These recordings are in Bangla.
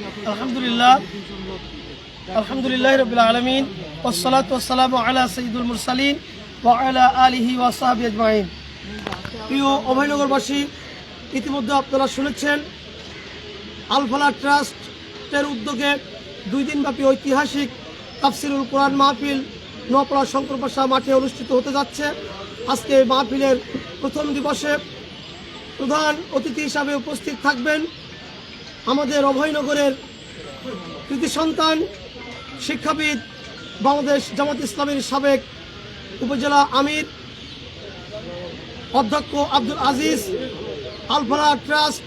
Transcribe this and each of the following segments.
আলহামদুলিল্লাহ রাব্বিল আলামিন ওয়াসসালাতু ওয়াসসালামু আলা সাইয়্যিদুল মুরসালিন ওয়া আলা আলিহি ওয়া সাহবিহি আজমাইন। প্রিয় অভয়নগরবাসী, ইতিমধ্যে আপনারা শুনেছেন আল ফালাহ ট্রাস্টের উদ্যোগে 2 দিনব্যাপী ঐতিহাসিক তাফসিরুল কোরআন মাহফিল নোয়াপাড়া শঙ্করপাশা মাঠে অনুষ্ঠিত হতে যাচ্ছে। আজকে এই মাহফিলের প্রথম দিবসে প্রধান অতিথি হিসাবে উপস্থিত থাকবেন আমাদের অভয়নগরের কৃতি সন্তান, শিক্ষাবিদ, বাংলাদেশ জামাত ইসলামীর সাবেক উপজেলা আমির অধ্যক্ষ আব্দুল আজিজ, আল ফালাহ ট্রাস্ট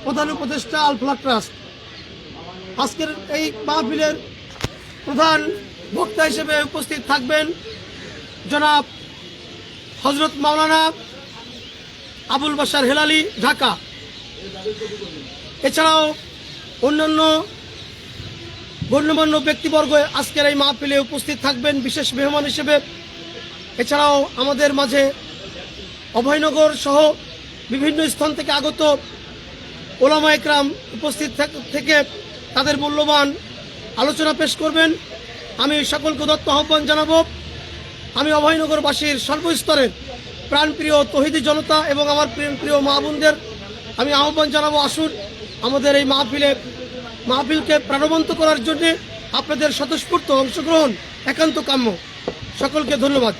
প্রধান উপদেষ্টা, আল ফালাহ ট্রাস্ট। আজকের এই মাহফিলের প্রধান বক্তা হিসেবে উপস্থিত থাকবেন জনাব হজরত মাওলানা আবুল বাশার হেলালি, ঢাকা। এছাড়াও অন্যান্য গণ্যমান্য ব্যক্তিবর্গ আজকের এই মাহফিলে উপস্থিত থাকবেন বিশেষ মেহমান হিসেবে। এছাড়াও আমাদের মাঝে অভয়নগর সহ বিভিন্ন স্থান থেকে আগত ওলামা একরাম উপস্থিত থেকে তাদের মূল্যবান আলোচনা পেশ করবেন। আমি সকলকে উদাত্ত আহ্বান জানাবো। আমি অভয়নগরবাসীর সর্বস্তরের প্রাণপ্রিয় তৌহিদি জনতা এবং আমার প্রিয় মা বোনদের আমি আহ্বান জানাবো, আসুন আমাদের এই মাহফিলকে প্রাণবন্ত করার জন্য আপনাদের স্বতঃস্ফূর্ত অংশগ্রহণ একান্ত কাম্য। সকলকে ধন্যবাদ।